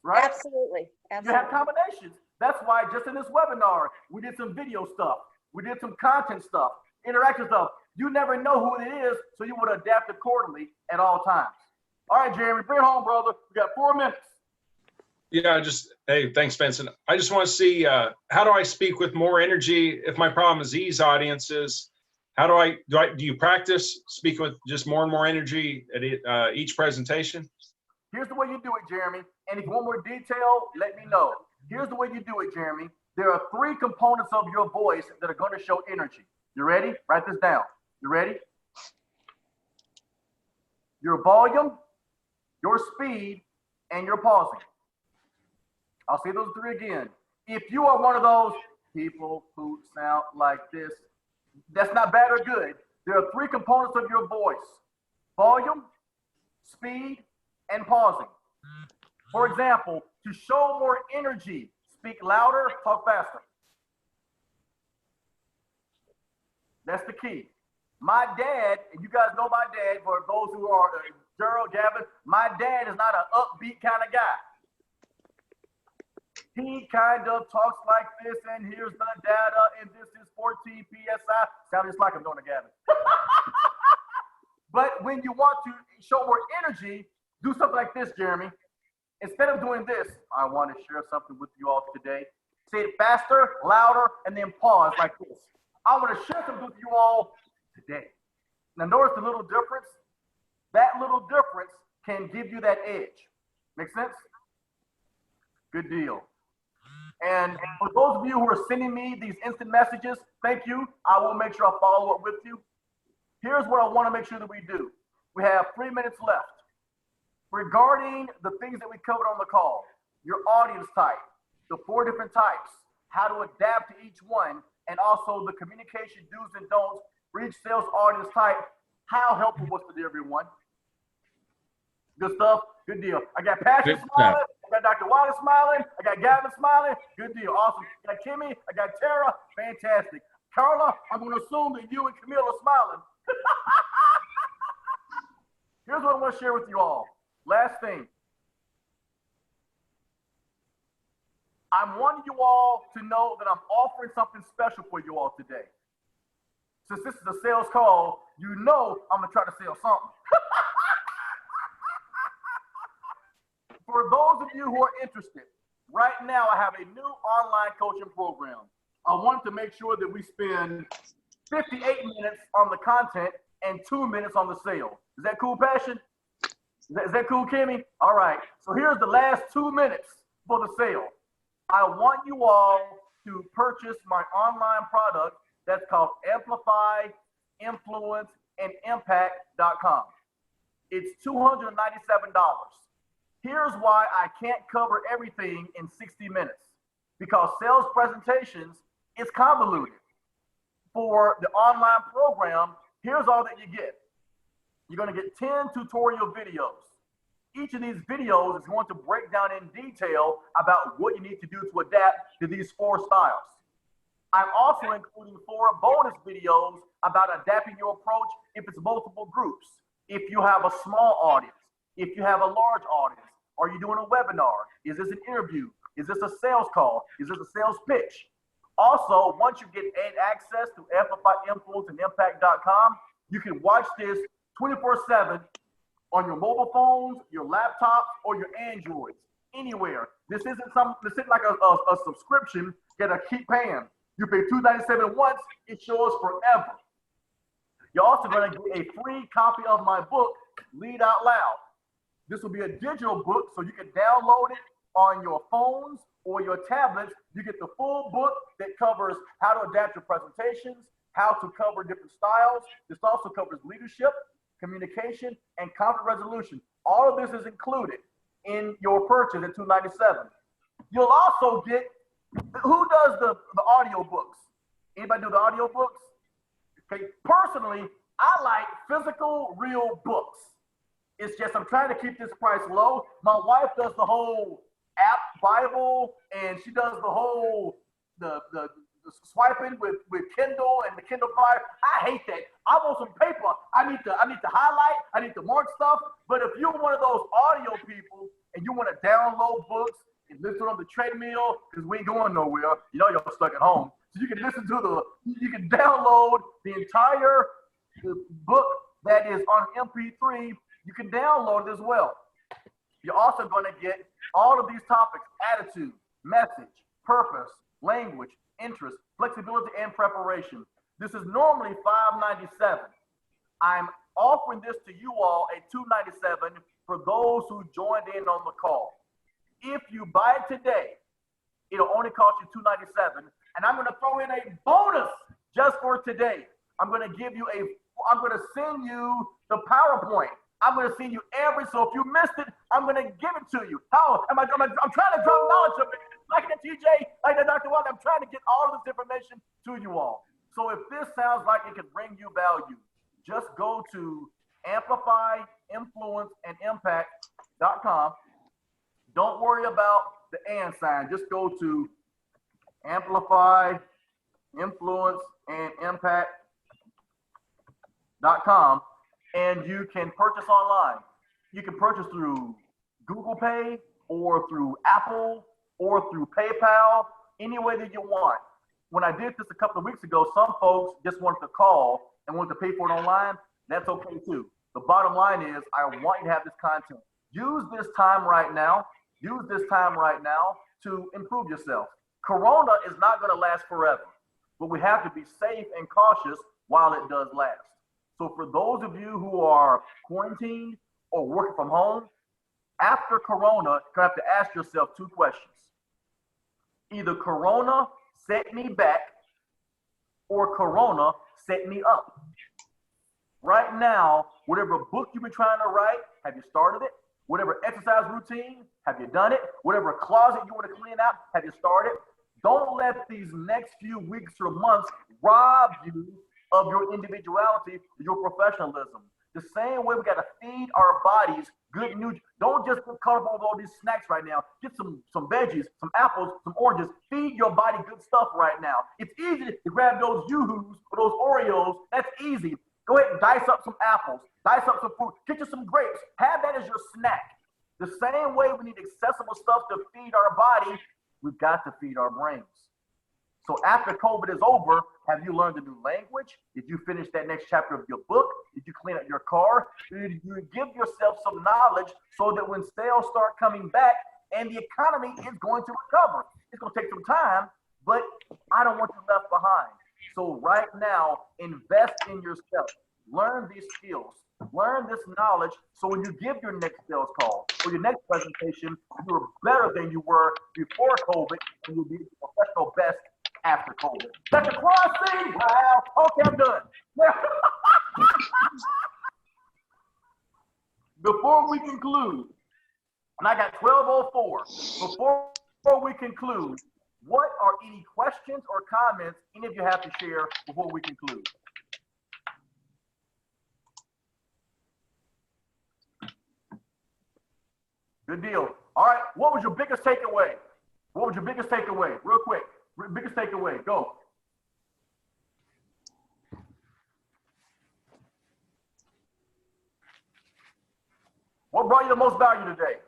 Right? Absolutely. You have combinations. That's why just in this webinar, we did some video stuff. We did some content stuff, interactive stuff. You never know who it is, so you would adapt accordingly at all times. All right, Jeremy, bring it home, brother. We got 4 minutes. Yeah, hey, thanks, Vincent. I just want to see, how do I speak with more energy if my problem is these audiences? How do you practice speak with just more and more energy at each presentation? Here's the way you do it, Jeremy. And if you want more detail, let me know. Here's the way you do it, Jeremy. There are 3 components of your voice that are going to show energy. You ready? Write this down. You ready? Your volume, your speed, and your pausing. I'll say those three again. If you are one of those people who sound like this, that's not bad or good. There are three components of your voice: volume, speed, and pausing. For example, to show more energy, speak louder, talk faster. That's the key. My dad, and you guys know my dad, for those who are Gerald, Gavin, my dad is not an upbeat kind of guy. He kind of talks like this, and here's the data, and this is 14 PSI. Sounds just like I'm doing it, Gavin. But when you want to show more energy, do something like this, Jeremy. Instead of doing this, I want to share something with you all today. Say it faster, louder, and then pause like this. I want to share something with you all today. Now, notice the little difference. That little difference can give you that edge. Make sense? Good deal. And for those of you who are sending me these instant messages, thank you. I will make sure I follow up with you. Here's what I want to make sure that we do. We have 3 minutes left. Regarding the things that we covered on the call, your audience type, the 4 different types, how to adapt to each one, and also the communication do's and don'ts for each sales audience type. How helpful was it to everyone? Good stuff. Good deal. I got Patrick smiling. I got Dr. Wiley smiling. I got Gavin smiling. Good deal. Awesome. I got Kimmy. I got Tara. Fantastic. Carla, I'm going to assume that you and Camille are smiling. Here's what I want to share with you all. Last thing. I want you all to know that I'm offering something special for you all today. Since this is a sales call, you know I'm going to try to sell something. For those of you who are interested, right now I have a new online coaching program. I wanted to make sure that we spend 58 minutes on the content and 2 minutes on the sale. Is that cool, Passion? Is that cool, Kimmy? All right. So here's the last 2 minutes for the sale. I want you all to purchase my online product that's called Amplify, Influence, and Impac.com. It's $297. Here's why I can't cover everything in 60 minutes. Because sales presentations is convoluted. For the online program, here's all that you get. You're going to get 10 tutorial videos. Each of these videos is going to break down in detail about what you need to do to adapt to these 4 styles. I'm also including 4 bonus videos about adapting your approach if it's multiple groups. If you have a small audience, if you have a large audience, are you doing a webinar? Is this an interview? Is this a sales call? Is this a sales pitch? Also, once you get access to Amplify, Influence, and Impact.com, you can watch this 24/7 on your mobile phones, your laptops, or your Androids, anywhere. This isn't like a subscription that I keep paying. You pay $297 once, it shows forever. You're also going to get a free copy of my book, Lead Out Loud. This will be a digital book, so you can download it on your phones or your tablets. You get the full book that covers how to adapt your presentations, how to cover different styles. This also covers leadership, communication, and conflict resolution. All of this is included in your purchase at $297. You'll also get, who does the audio books? Anybody do the audio books? Okay, personally, I like physical, real books. It's just I'm trying to keep this price low. My wife does the whole app Bible, and she does the whole the swiping with Kindle and the Kindle Fire. I hate that. I want some paper. I need to highlight. I need to mark stuff. But if you're one of those audio people and you want to download books and listen on the treadmill, because we ain't going nowhere, you know you're stuck at home. So you can listen to you can download the entire book that is on MP3. You can download it as well. You're also going to get all of these topics: attitude, message, purpose, language, interest, flexibility, and preparation. This is normally $597. I'm offering this to you all at $297 for those who joined in on the call. If you buy it today, it'll only cost you $297, and I'm going to throw in a bonus just for today. I'm going to send you the PowerPoint I'm going to see you so if you missed it, I'm going to give it to you. How? I'm trying to drop knowledge of it. Like that TJ, like that Dr. Watt, I'm trying to get all of this information to you all. So if this sounds like it can bring you value, just go to Amplify, Influence, and Impact.com. Don't worry about the and sign. Just go to Amplify, Influence, and Impact.com, and you can purchase online. You can purchase through Google Pay or through Apple or through PayPal, any way that you want. When I did this a couple of weeks ago, some folks just wanted to call and wanted to pay for it online. That's okay too. The bottom line is I want you to have this content. Use this time right now. Use this time right now to improve yourself. Corona is not going to last forever, but we have to be safe and cautious while it does last. So for those of you who are quarantined or working from home, after Corona, you have to ask yourself two questions. Either Corona set me back or Corona set me up. Right now, whatever book you've been trying to write, have you started it? Whatever exercise routine, have you done it? Whatever closet you want to clean out, have you started? Don't let these next few weeks or months rob you of your individuality, your professionalism. The same way we got to feed our bodies good nutrition. Don't just get caught up with all these snacks right now. Get some veggies, some apples, some oranges. Feed your body good stuff right now. It's easy to grab those Yoo-Hoos or those Oreos. That's easy. Go ahead and dice up some apples. Dice up some fruit. Get you some grapes. Have that as your snack. The same way we need accessible stuff to feed our body, we've got to feed our brains. So after COVID is over, have you learned a new language? Did you finish that next chapter of your book? Did you clean up your car? Did you give yourself some knowledge so that when sales start coming back and the economy is going to recover? It's going to take some time, but I don't want you left behind. So right now, invest in yourself. Learn these skills. Learn this knowledge so when you give your next sales call or your next presentation, you're better than you were before COVID, and you'll be the professional best after COVID. That's the crossing. Wow. Okay, I'm done. Before we conclude, and I got 12:04. Before we conclude, what are any questions or comments any of you have to share before we conclude? Good deal. All right. What was your biggest takeaway? What was your biggest takeaway? Real quick. Biggest takeaway. Go. What brought you the most value today?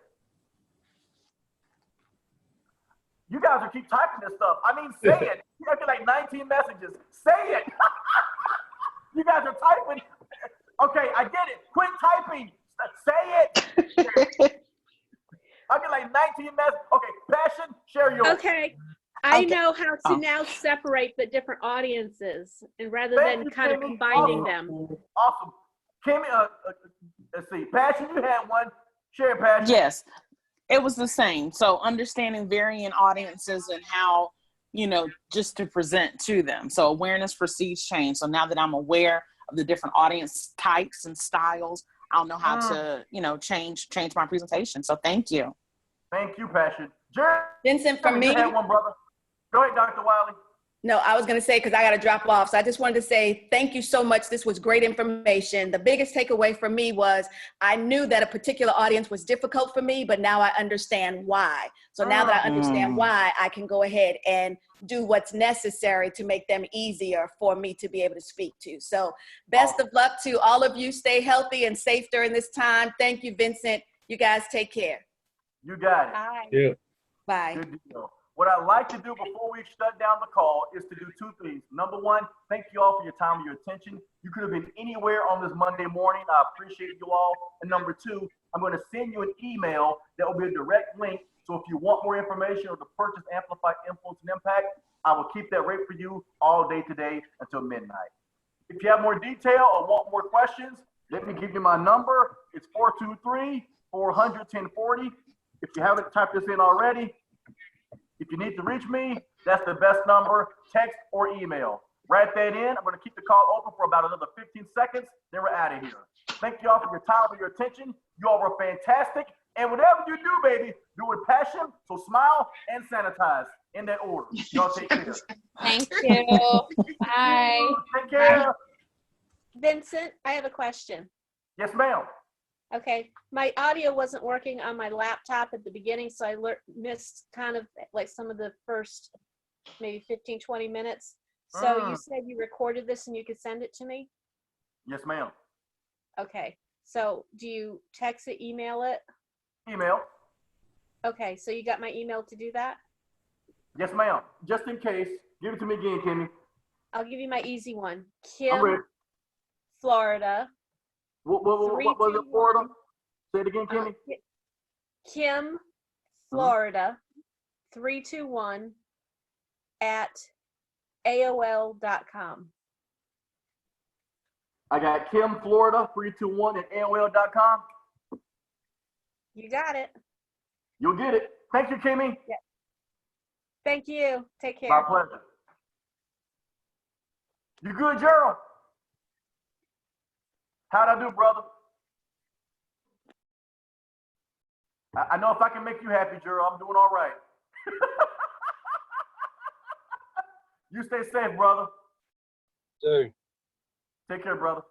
You guys are keep typing this stuff. I mean, say it. You got like 19 messages. Say it. You guys are typing. Okay, I get it. Quit typing. Say it. I get like 19 messages. Okay, Passion, share yours. Okay. I know how to now separate the different audiences, and rather than kind of combining them. Awesome. Kimmy, let's see. Passion, you had one. Share, Passion. Yes, it was the same. So understanding varying audiences and how, just to present to them. So awareness precedes change. So now that I'm aware of the different audience types and styles, I'll know how to, change my presentation. So thank you. Thank you, Passion. Jerry, Vincent, for me. You had one, brother. Go ahead, Dr. Wiley. No, I was going to say, because I got to drop off. So I just wanted to say thank you so much. This was great information. The biggest takeaway for me was I knew that a particular audience was difficult for me, but now I understand why. So now that I understand why, I can go ahead and do what's necessary to make them easier for me to be able to speak to. So best of luck to all of you. Stay healthy and safe during this time. Thank you, Vincent. You guys take care. You got it. Bye. Yeah. Bye. Good deal. What I like to do before we shut down the call is to do two things. Number one, thank you all for your time and your attention. You could have been anywhere on this Monday morning. I appreciate you all. And number two, I'm going to send you an email that will be a direct link. So if you want more information or to purchase Amplify, Influence, and Impact, I will keep that rate for you all day today until midnight. If you have more detail or want more questions, let me give you my number. It's 423-400-1040. If you haven't typed this in already, if you need to reach me, that's the best number, text or email. Write that in. I'm going to keep the call open for about another 15 seconds. Then we're out of here. Thank you all for your time and your attention. You all were fantastic. And whatever you do, baby, do with passion. So smile and sanitize in that order. Y'all take care. Thank you. Bye. Take care. Vincent, I have a question. Yes, ma'am. Okay, my audio wasn't working on my laptop at the beginning, so I missed kind of like some of the first maybe 15, 20 minutes. So you said you recorded this and you could send it to me? Yes, ma'am. Okay, so do you text it, email it? Email. Okay, so you got my email to do that? Yes, ma'am. Just in case, give it to me again, Kimmy. I'll give you my easy one. I'm Kim, ready. Florida. What was it, Florida? Say it again, Kimmy. Kim, Florida, 321 at AOL.com. I got Kim, Florida, 321 at AOL.com. You got it. You'll get it. Thank you, Kimmy. Yeah. Thank you. Take care. My pleasure. You good, Gerald? How'd I do, brother? I know if I can make you happy, Gerald, I'm doing all right. You stay safe, brother. Dude. Take care, brother.